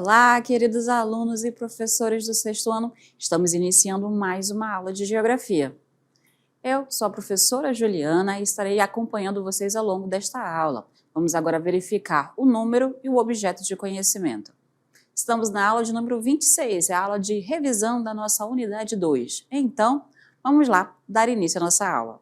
Olá, queridos alunos e professores do sexto ano, estamos iniciando mais uma aula de Geografia. Eu sou a professora Juliana e estarei acompanhando vocês ao longo desta aula. Vamos agora verificar o número e o objeto de conhecimento. Estamos na aula de número 26, é a aula de revisão da nossa unidade 2. Então, vamos lá dar início à nossa aula.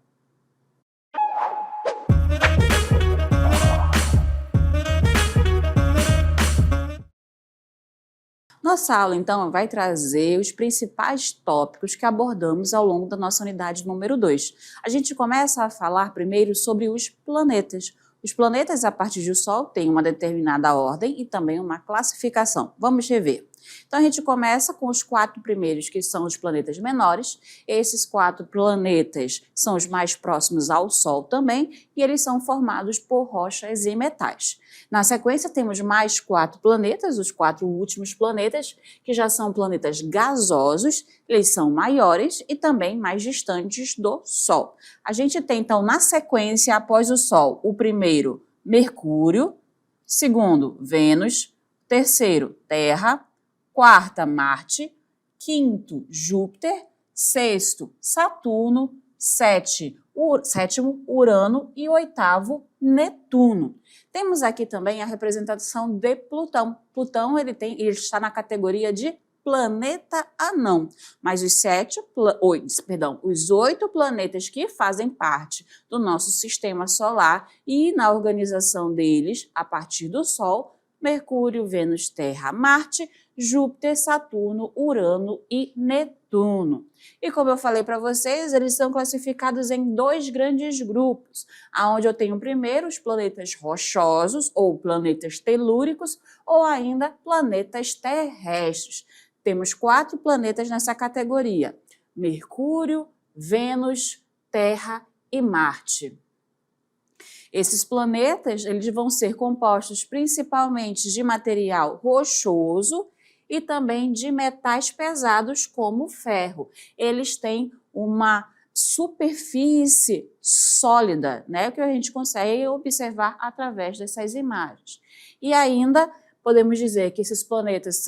Nossa aula, então, vai trazer os principais tópicos que abordamos ao longo da nossa unidade número 2. A gente começa a falar primeiro sobre os planetas. Os planetas, a partir do Sol, têm uma determinada ordem e também uma classificação. Vamos rever. Então, a gente começa com os 4 primeiros, que são os planetas menores. Esses 4 planetas são os mais próximos ao Sol também, e eles são formados por rochas e metais. Na sequência, temos mais 4 planetas, os 4 últimos planetas, que já são planetas gasosos, eles são maiores e também mais distantes do Sol. A gente tem, então, na sequência, após o Sol, o primeiro, Mercúrio, segundo, Vênus, terceiro, Terra, quarta, Marte, quinto, Júpiter, sexto, Saturno, sétimo, Urano e oitavo, Netuno. Temos aqui também a representação de Plutão. Plutão ele está na categoria de planeta anão, mas os 8 planetas que fazem parte do nosso sistema solar e na organização deles, a partir do Sol, Mercúrio, Vênus, Terra, Marte, Júpiter, Saturno, Urano e Netuno. E como eu falei para vocês, eles são classificados em 2 grandes grupos, onde eu tenho primeiro os planetas rochosos, ou planetas telúricos, ou ainda planetas terrestres. Temos 4 planetas nessa categoria: Mercúrio, Vênus, Terra e Marte. Esses planetas eles vão ser compostos principalmente de material rochoso e também de metais pesados como o ferro. Eles têm uma superfície sólida, né, que a gente consegue observar através dessas imagens. E ainda podemos dizer que esses planetas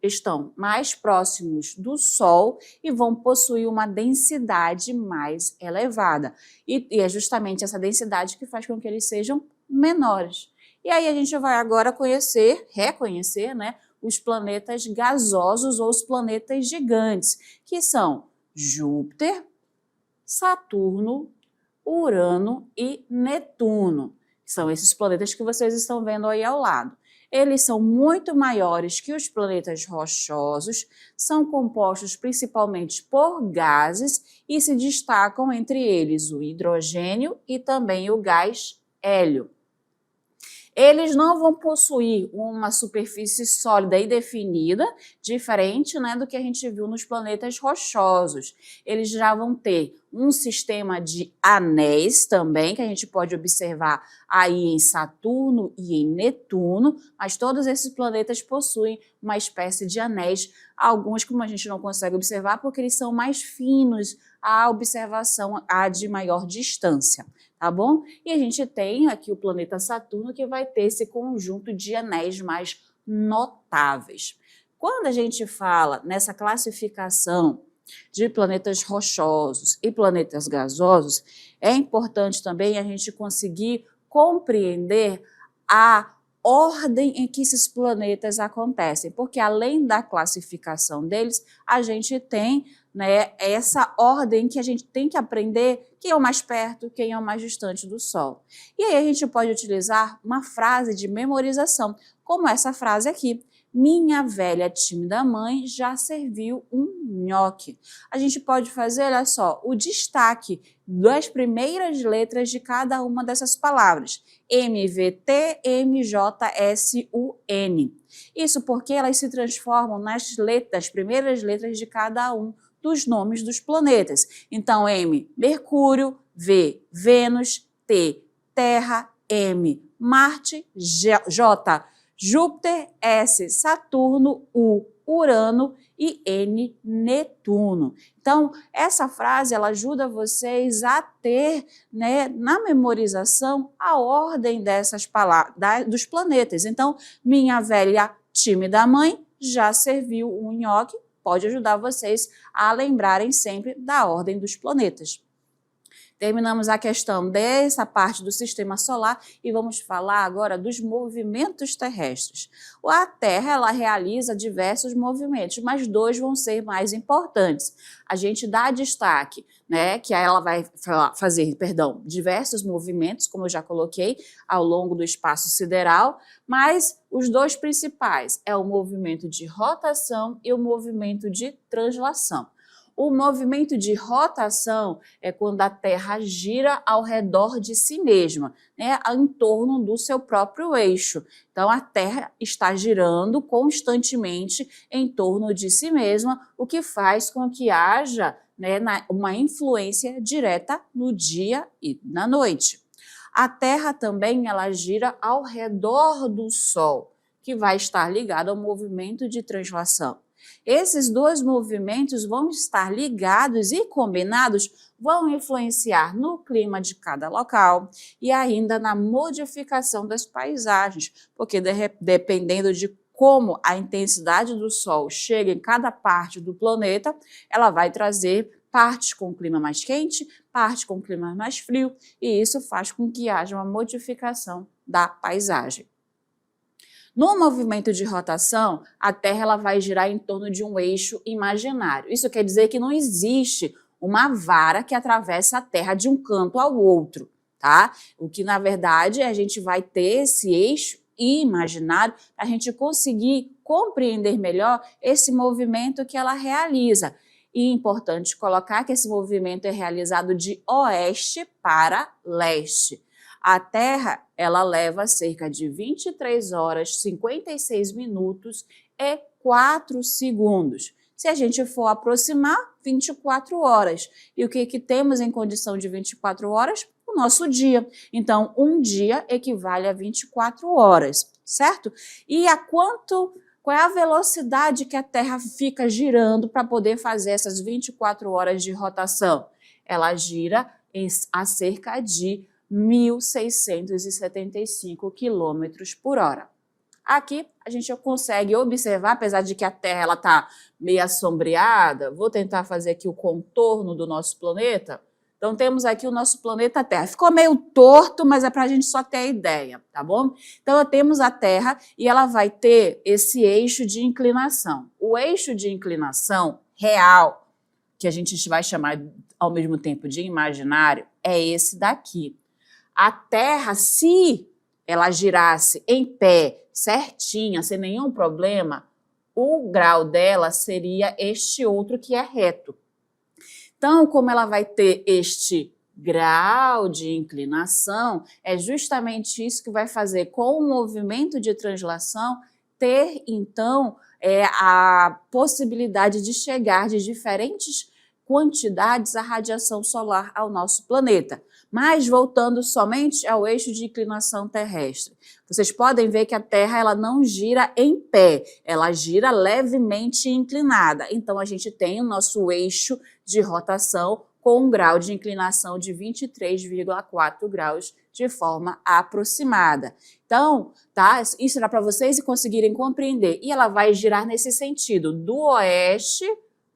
estão mais próximos do Sol e vão possuir uma densidade mais elevada. E é justamente essa densidade que faz com que eles sejam menores. E aí a gente vai agora reconhecer, né, os planetas gasosos ou os planetas gigantes, que são Júpiter, Saturno, Urano e Netuno. São esses planetas que vocês estão vendo aí ao lado. Eles são muito maiores que os planetas rochosos, são compostos principalmente por gases e se destacam entre eles o hidrogênio e também o gás hélio. Eles não vão possuir uma superfície sólida e definida, diferente, né, do que a gente viu nos planetas rochosos. Eles já vão ter um sistema de anéis também, que a gente pode observar aí em Saturno e em Netuno, mas todos esses planetas possuem uma espécie de anéis, alguns como a gente não consegue observar porque eles são mais finos, a observação de maior distância, tá bom? E a gente tem aqui o planeta Saturno, que vai ter esse conjunto de anéis mais notáveis. Quando a gente fala nessa classificação de planetas rochosos e planetas gasosos, é importante também a gente conseguir compreender a ordem em que esses planetas acontecem, porque além da classificação deles, a gente tem, né, essa ordem que a gente tem que aprender quem é o mais perto, quem é o mais distante do Sol. E aí a gente pode utilizar uma frase de memorização, como essa frase aqui: minha velha tímida mãe já serviu um nhoque. A gente pode fazer, olha só, o destaque das primeiras letras de cada uma dessas palavras. MVT, MJSUN. Isso porque elas se transformam nas primeiras letras de cada um dos nomes dos planetas. Então, M, Mercúrio, V, Vênus, T, Terra, M, Marte, J, Júpiter, S, Saturno, U, Urano e N, Netuno. Então, essa frase ela ajuda vocês a ter, né, na memorização a ordem dessas palavras, dos planetas. Então, minha velha time da mãe já serviu um nhoque, pode ajudar vocês a lembrarem sempre da ordem dos planetas. Terminamos a questão dessa parte do sistema solar e vamos falar agora dos movimentos terrestres. A Terra ela realiza diversos movimentos, mas dois vão ser mais importantes. A gente dá destaque, né, que ela vai fazer, diversos movimentos, como eu já coloquei, ao longo do espaço sideral, mas os dois principais é o movimento de rotação e o movimento de translação. O movimento de rotação é quando a Terra gira ao redor de si mesma, né, em torno do seu próprio eixo. Então, a Terra está girando constantemente em torno de si mesma, o que faz com que haja, né, uma influência direta no dia e na noite. A Terra também ela gira ao redor do Sol, que vai estar ligado ao movimento de translação. Esses dois movimentos vão estar ligados e combinados, vão influenciar no clima de cada local e ainda na modificação das paisagens, porque dependendo de como a intensidade do Sol chega em cada parte do planeta, ela vai trazer partes com clima mais quente, partes com clima mais frio, e isso faz com que haja uma modificação da paisagem. No movimento de rotação, a Terra ela vai girar em torno de um eixo imaginário. Isso quer dizer que não existe uma vara que atravessa a Terra de um canto ao outro, tá? O que, na verdade, a gente vai ter esse eixo imaginário para a gente conseguir compreender melhor esse movimento que ela realiza. E é importante colocar que esse movimento é realizado de oeste para leste. A Terra, ela leva cerca de 23 horas, 56 minutos e 4 segundos. Se a gente for aproximar, 24 horas. E o que temos em condição de 24 horas? O nosso dia. Então, um dia equivale a 24 horas, certo? E qual é a velocidade que a Terra fica girando para poder fazer essas 24 horas de rotação? Ela gira a cerca de 1.675 km por hora. Aqui a gente consegue observar, apesar de que a Terra está meio assombreada, vou tentar fazer aqui o contorno do nosso planeta. Então temos aqui o nosso planeta Terra. Ficou meio torto, mas é para a gente só ter a ideia, tá bom? Então temos a Terra e ela vai ter esse eixo de inclinação. O eixo de inclinação real, que a gente vai chamar ao mesmo tempo de imaginário, é esse daqui. A Terra, se ela girasse em pé, certinha, sem nenhum problema, o grau dela seria este outro que é reto. Então, como ela vai ter este grau de inclinação, é justamente isso que vai fazer com o movimento de translação ter, então, a possibilidade de chegar de diferentes quantidades a radiação solar ao nosso planeta. Mas voltando somente ao eixo de inclinação terrestre, vocês podem ver que a Terra ela não gira em pé, ela gira levemente inclinada. Então a gente tem o nosso eixo de rotação com um grau de inclinação de 23,4 graus de forma aproximada. Então, tá? Isso dá para vocês conseguirem compreender. E ela vai girar nesse sentido, do oeste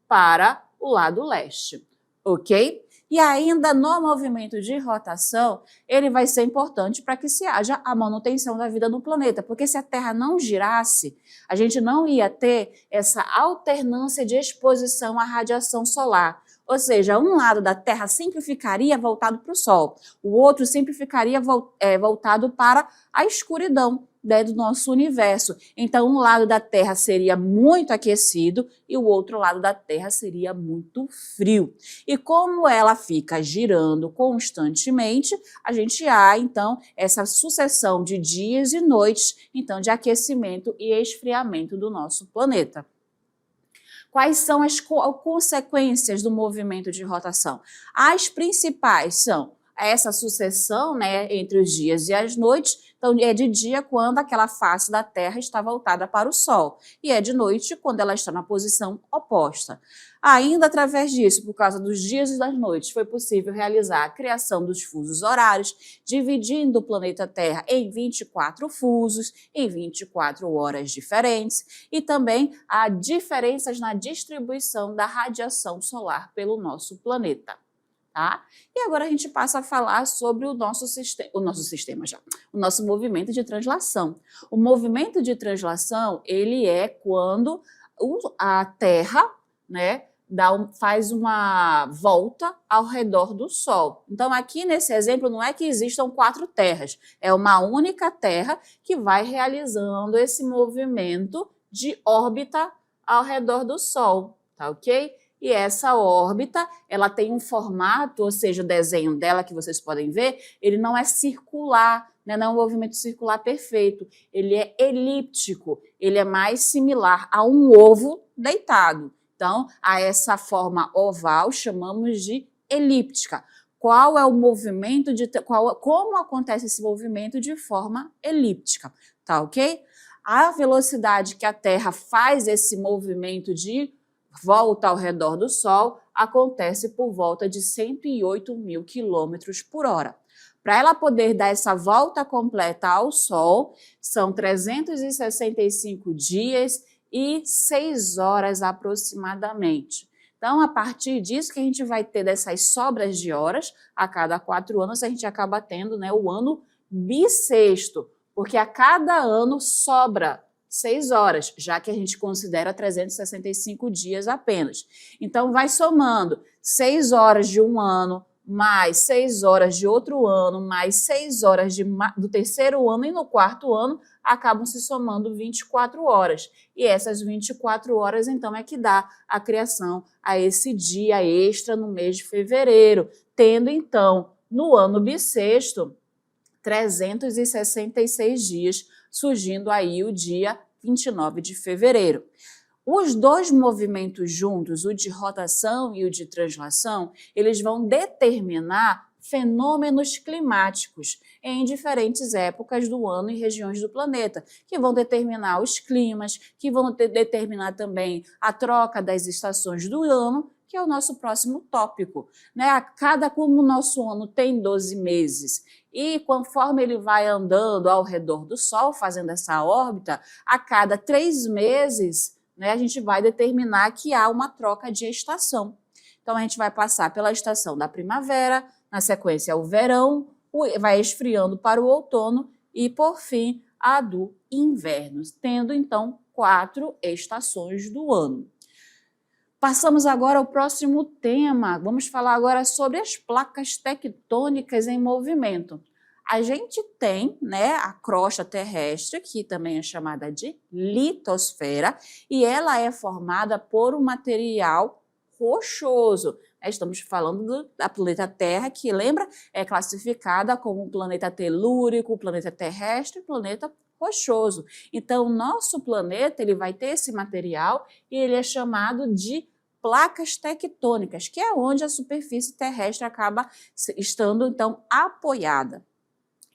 para o lado leste, ok? E ainda no movimento de rotação, ele vai ser importante para que se haja a manutenção da vida no planeta, porque se a Terra não girasse, a gente não ia ter essa alternância de exposição à radiação solar. Ou seja, um lado da Terra sempre ficaria voltado para o Sol, o outro sempre ficaria voltado para a escuridão, né, do nosso universo. Então, um lado da Terra seria muito aquecido e o outro lado da Terra seria muito frio. E como ela fica girando constantemente, a gente há, então, essa sucessão de dias e noites, então, de aquecimento e esfriamento do nosso planeta. Quais são as consequências do movimento de rotação? As principais são essa sucessão, né, entre os dias e as noites, Então, é de dia quando aquela face da Terra está voltada para o Sol, e é de noite quando ela está na posição oposta. Ainda através disso, por causa dos dias e das noites, foi possível realizar a criação dos fusos horários, dividindo o planeta Terra em 24 fusos, em 24 horas diferentes, e também há diferenças na distribuição da radiação solar pelo nosso planeta. Tá? E agora a gente passa a falar sobre o nosso movimento de translação. O movimento de translação, ele é quando a Terra, né, faz uma volta ao redor do Sol. Então, aqui nesse exemplo, não é que existam 4 terras, é uma única Terra que vai realizando esse movimento de órbita ao redor do Sol, tá ok? E essa órbita, ela tem um formato, ou seja, o desenho dela que vocês podem ver, ele não é circular, né? Não é um movimento circular perfeito, ele é elíptico, ele é mais similar a um ovo deitado. Então, a essa forma oval chamamos de elíptica. Qual é o movimento como acontece esse movimento de forma elíptica, tá ok? A velocidade que a Terra faz esse movimento de volta ao redor do Sol acontece por volta de 108 mil quilômetros por hora. Para ela poder dar essa volta completa ao Sol, são 365 dias e 6 horas aproximadamente. Então, a partir disso que a gente vai ter dessas sobras de horas, a cada 4 anos a gente acaba tendo, né, o ano bissexto, porque a cada ano sobra 6 horas, já que a gente considera 365 dias apenas. Então, vai somando 6 horas de um ano, mais 6 horas de outro ano, mais 6 horas do terceiro ano, e no quarto ano acabam se somando 24 horas. E essas 24 horas, então, é que dá a criação a esse dia extra no mês de fevereiro, tendo, então, no ano bissexto, 366 dias, surgindo aí o dia 29 de fevereiro. Os dois movimentos juntos, o de rotação e o de translação, eles vão determinar fenômenos climáticos em diferentes épocas do ano e regiões do planeta, que vão determinar os climas, que vão determinar também a troca das estações do ano, que é o nosso próximo tópico, né? Como o nosso ano tem 12 meses e conforme ele vai andando ao redor do Sol, fazendo essa órbita, a cada 3 meses, né, a gente vai determinar que há uma troca de estação. Então, a gente vai passar pela estação da primavera, na sequência o verão, vai esfriando para o outono e, por fim, a do inverno, tendo, então, 4 estações do ano. Passamos agora ao próximo tema. Vamos falar agora sobre as placas tectônicas em movimento. A gente tem, né, a crosta terrestre, que também é chamada de litosfera, e ela é formada por um material rochoso. Estamos falando da planeta Terra, que, lembra, é classificada como um planeta telúrico, planeta terrestre e planeta rochoso. Então, o nosso planeta ele vai ter esse material e ele é chamado de placas tectônicas, que é onde a superfície terrestre acaba estando, então, apoiada.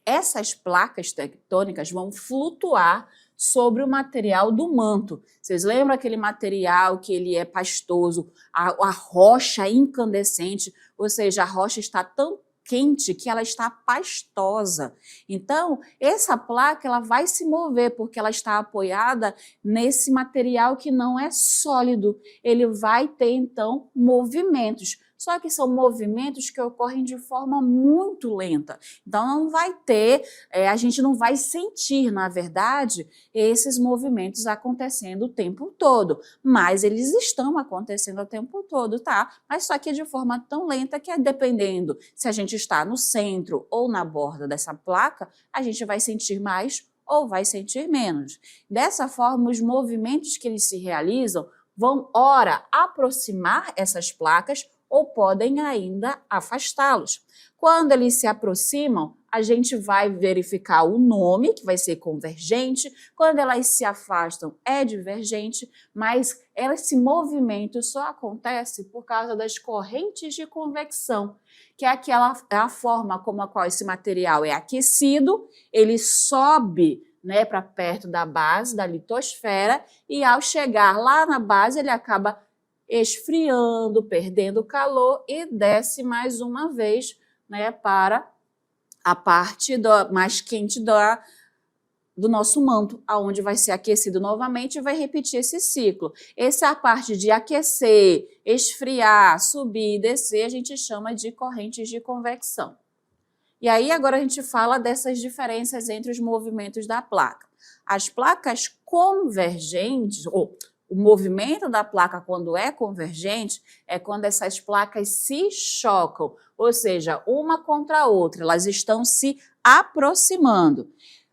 Essas placas tectônicas vão flutuar sobre o material do manto. Vocês lembram aquele material que ele é pastoso, a rocha incandescente, ou seja, a rocha está tão quente que ela está pastosa. Então, essa placa ela vai se mover porque ela está apoiada nesse material que não é sólido. Ele vai ter, então, movimentos. Só que são movimentos que ocorrem de forma muito lenta. Então, não vai ter, a gente não vai sentir, na verdade, esses movimentos acontecendo o tempo todo. Mas eles estão acontecendo o tempo todo, tá? Mas só que de forma tão lenta que, dependendo se a gente está no centro ou na borda dessa placa, a gente vai sentir mais ou vai sentir menos. Dessa forma, os movimentos que eles se realizam vão, ora, aproximar essas placas ou podem ainda afastá-los. Quando eles se aproximam, a gente vai verificar o nome, que vai ser convergente, quando elas se afastam é divergente, mas esse movimento só acontece por causa das correntes de convecção, que é a forma como a qual esse material é aquecido, ele sobe, né, para perto da base da litosfera e ao chegar lá na base ele acaba esfriando, perdendo calor e desce mais uma vez, né, para a parte mais quente do nosso manto, aonde vai ser aquecido novamente e vai repetir esse ciclo. Essa parte de aquecer, esfriar, subir e descer, a gente chama de correntes de convecção. E aí agora a gente fala dessas diferenças entre os movimentos da placa. As placas convergentes, ou o movimento da placa quando é convergente, é quando essas placas se chocam, ou seja, uma contra a outra, elas estão se aproximando.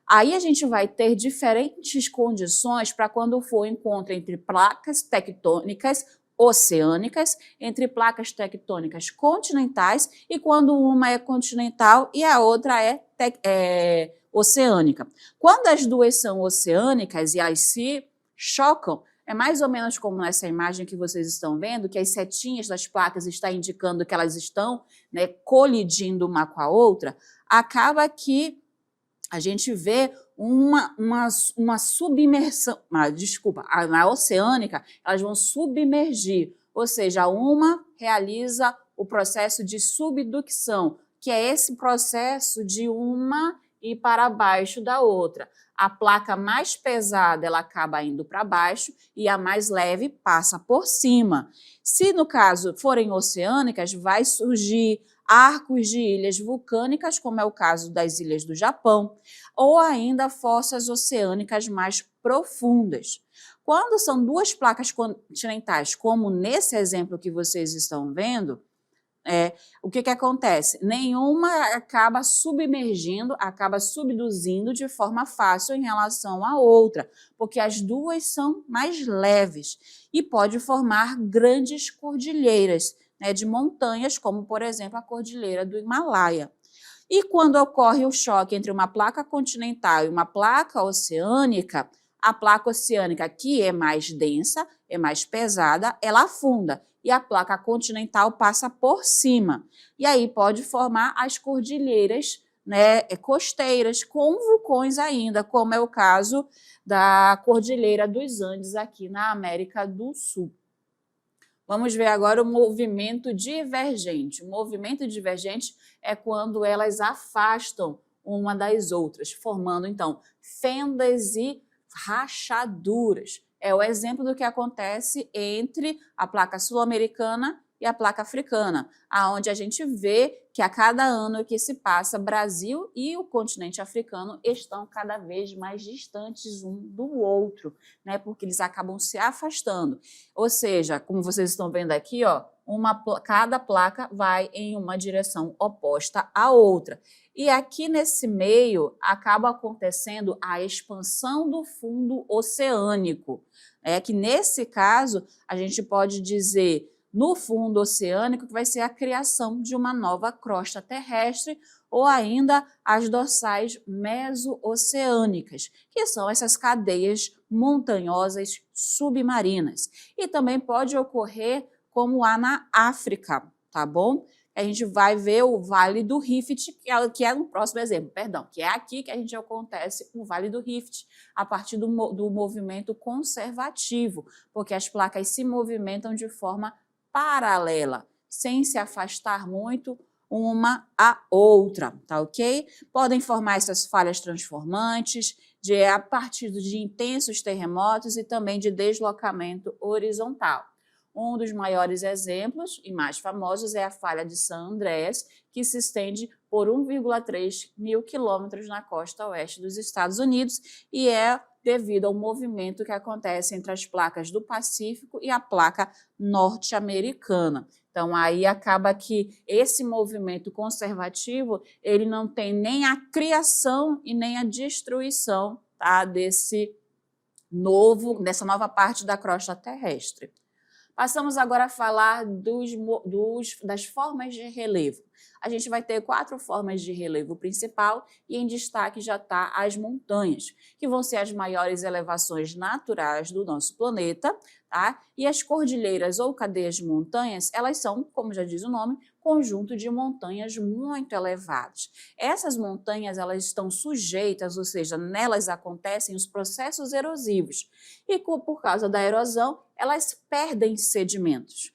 Aí a gente vai ter diferentes condições para quando for o encontro entre placas tectônicas oceânicas, entre placas tectônicas continentais e quando uma é continental e a outra é oceânica. Quando as duas são oceânicas e elas se chocam, é mais ou menos como nessa imagem que vocês estão vendo, que as setinhas das placas estão indicando que elas estão, né, colidindo uma com a outra, acaba que a gente vê uma submersão, desculpa, na oceânica, elas vão submergir, ou seja, uma realiza o processo de subducção, que é esse processo de uma ir para baixo da outra. A placa mais pesada ela acaba indo para baixo e a mais leve passa por cima. Se no caso forem oceânicas, vai surgir arcos de ilhas vulcânicas, como é o caso das ilhas do Japão, ou ainda fossas oceânicas mais profundas. Quando são duas placas continentais, como nesse exemplo que vocês estão vendo, o que acontece? Nenhuma acaba submergindo, acaba subduzindo de forma fácil em relação à outra, porque as duas são mais leves e pode formar grandes cordilheiras, né, de montanhas, como, por exemplo, a Cordilheira do Himalaia. E quando ocorre o choque entre uma placa continental e uma placa oceânica, a placa oceânica, que é mais densa, é mais pesada, ela afunda. E a placa continental passa por cima. E aí pode formar as cordilheiras, né, costeiras, com vulcões ainda, como é o caso da Cordilheira dos Andes aqui na América do Sul. Vamos ver agora o movimento divergente. O movimento divergente é quando elas afastam uma das outras, formando, então, fendas e rachaduras. É o exemplo do que acontece entre a placa sul-americana e a placa africana, aonde a gente vê que a cada ano que se passa, Brasil e o continente africano estão cada vez mais distantes um do outro, né? Porque eles acabam se afastando. Ou seja, como vocês estão vendo aqui, ó, cada placa vai em uma direção oposta à outra. E aqui nesse meio acaba acontecendo a expansão do fundo oceânico. É que nesse caso a gente pode dizer no fundo oceânico que vai ser a criação de uma nova crosta terrestre ou ainda as dorsais meso-oceânicas, que são essas cadeias montanhosas submarinas. E também pode ocorrer como há na África, tá bom? A gente vai ver o Vale do Rift, que é no próximo exemplo, perdão, que é aqui que a gente acontece o Vale do Rift, a partir do movimento conservativo, porque as placas se movimentam de forma paralela, sem se afastar muito uma à outra, tá ok? Podem formar essas falhas transformantes a partir de intensos terremotos e também de deslocamento horizontal. Um dos maiores exemplos e mais famosos é a falha de San Andreas, que se estende por 1,3 mil quilômetros na costa oeste dos Estados Unidos e é devido ao movimento que acontece entre as placas do Pacífico e a placa norte-americana. Então, aí acaba que esse movimento conservativo, ele não tem nem a criação e nem a destruição, tá, dessa nova parte da crosta terrestre. Passamos agora a falar das formas de relevo. A gente vai ter 4 formas de relevo principal e em destaque já está as montanhas, que vão ser as maiores elevações naturais do nosso planeta, tá? E as cordilheiras ou cadeias de montanhas, elas são, como já diz o nome, conjunto de montanhas muito elevadas. Essas montanhas, elas estão sujeitas, ou seja, nelas acontecem os processos erosivos. E por causa da erosão, elas perdem sedimentos,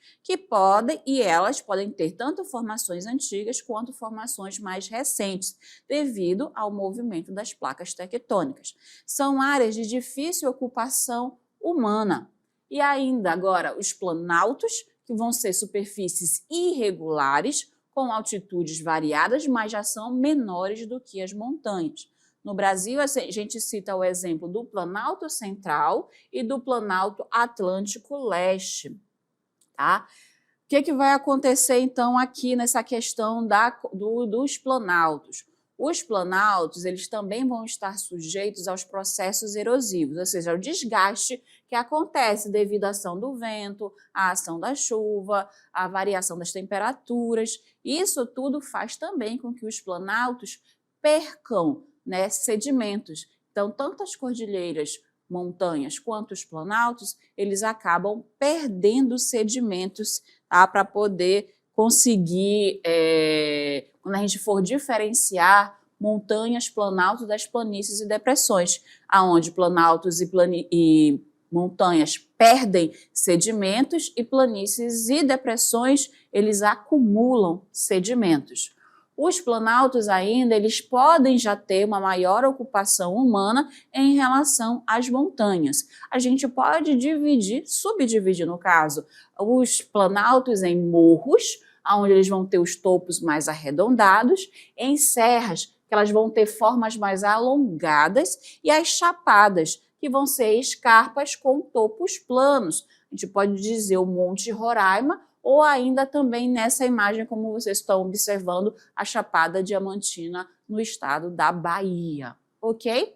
elas podem ter tanto formações antigas quanto formações mais recentes, devido ao movimento das placas tectônicas. São áreas de difícil ocupação humana. E ainda agora os planaltos, que vão ser superfícies irregulares, com altitudes variadas, mas já são menores do que as montanhas. No Brasil, a gente cita o exemplo do Planalto Central e do Planalto Atlântico Leste. Tá? O que vai acontecer, então, aqui nessa questão dos planaltos? Os planaltos, eles também vão estar sujeitos aos processos erosivos, ou seja, ao desgaste que acontece devido à ação do vento, à ação da chuva, à variação das temperaturas. Isso tudo faz também com que os planaltos percam, né, sedimentos. Então, tanto as cordilheiras, montanhas, quanto os planaltos, eles acabam perdendo sedimentos, tá, para poder conseguir, quando a gente for diferenciar montanhas, planaltos das planícies e depressões, aonde planaltos e montanhas perdem sedimentos e planícies e depressões, eles acumulam sedimentos. Os planaltos ainda, eles podem já ter uma maior ocupação humana em relação às montanhas. A gente pode subdividir no caso, os planaltos em morros, onde eles vão ter os topos mais arredondados, em serras, que elas vão ter formas mais alongadas, e as chapadas, que vão ser escarpas com topos planos. A gente pode dizer o Monte Roraima, ou ainda também nessa imagem, como vocês estão observando, a Chapada Diamantina no estado da Bahia, ok?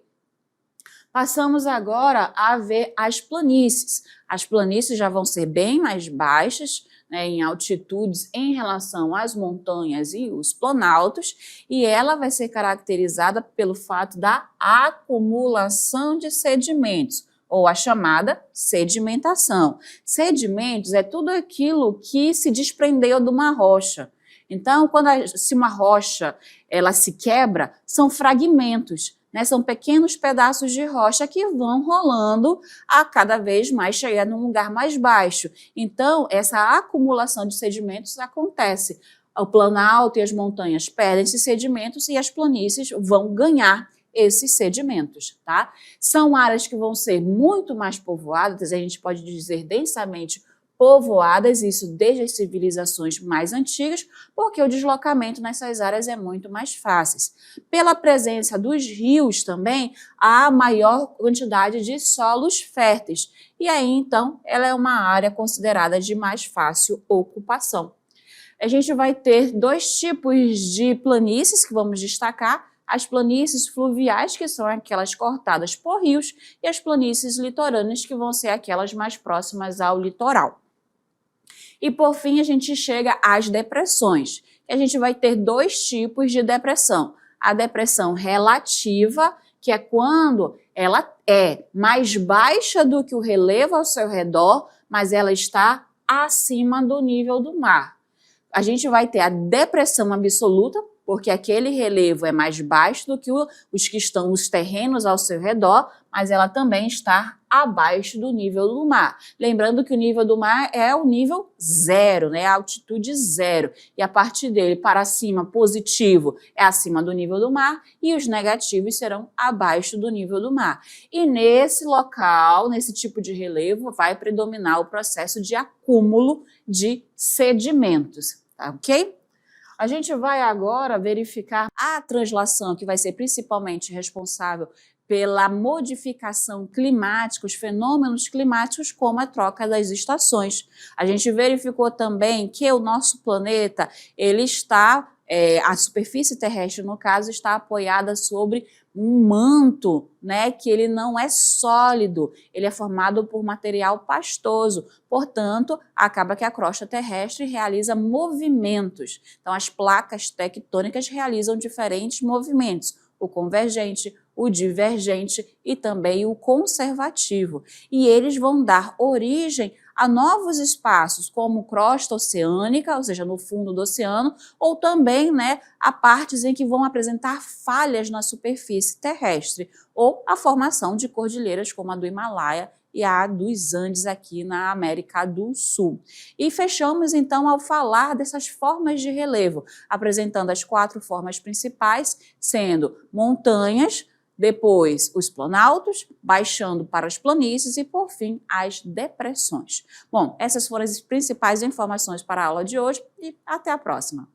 Passamos agora a ver as planícies. As planícies já vão ser bem mais baixas, né, em altitudes em relação às montanhas e os planaltos, e ela vai ser caracterizada pelo fato da acumulação de sedimentos, ou a chamada sedimentação. Sedimentos é tudo aquilo que se desprendeu de uma rocha. Então, se uma rocha ela se quebra, são fragmentos, né? São pequenos pedaços de rocha que vão rolando a cada vez mais chegar num lugar mais baixo. Então, essa acumulação de sedimentos acontece. O planalto e as montanhas perdem esses sedimentos e as planícies vão ganhar esses sedimentos, tá? São áreas que vão ser muito mais povoadas, a gente pode dizer densamente povoadas, isso desde as civilizações mais antigas, porque o deslocamento nessas áreas é muito mais fácil. Pela presença dos rios também, há maior quantidade de solos férteis, e aí então ela é uma área considerada de mais fácil ocupação. A gente vai ter 2 tipos de planícies que vamos destacar: as planícies fluviais, que são aquelas cortadas por rios, e as planícies litorâneas, que vão ser aquelas mais próximas ao litoral. E por fim a gente chega às depressões. A gente vai ter 2 tipos de depressão. A depressão relativa, que é quando ela é mais baixa do que o relevo ao seu redor, mas ela está acima do nível do mar. A gente vai ter a depressão absoluta, porque aquele relevo é mais baixo do que os que estão nos terrenos ao seu redor, mas ela também está abaixo do nível do mar. Lembrando que o nível do mar é o nível 0, né? A altitude 0. E a partir dele para cima, positivo é acima do nível do mar e os negativos serão abaixo do nível do mar. E nesse local, nesse tipo de relevo, vai predominar o processo de acúmulo de sedimentos, tá ok? A gente vai agora verificar a translação, que vai ser principalmente responsável pela modificação climática, os fenômenos climáticos, como a troca das estações. A gente verificou também que o nosso planeta ele está a superfície terrestre, no caso, está apoiada sobre um manto, né, que ele não é sólido, ele é formado por material pastoso, portanto, acaba que a crosta terrestre realiza movimentos. Então, as placas tectônicas realizam diferentes movimentos, o convergente, o divergente e também o conservativo. E eles vão dar origem a novos espaços, como crosta oceânica, ou seja, no fundo do oceano, ou também, né, a partes em que vão apresentar falhas na superfície terrestre, ou a formação de cordilheiras como a do Himalaia e a dos Andes aqui na América do Sul. E fechamos então ao falar dessas formas de relevo, apresentando as 4 formas principais, sendo montanhas, depois os planaltos, baixando para as planícies e, por fim, as depressões. Bom, essas foram as principais informações para a aula de hoje e até a próxima.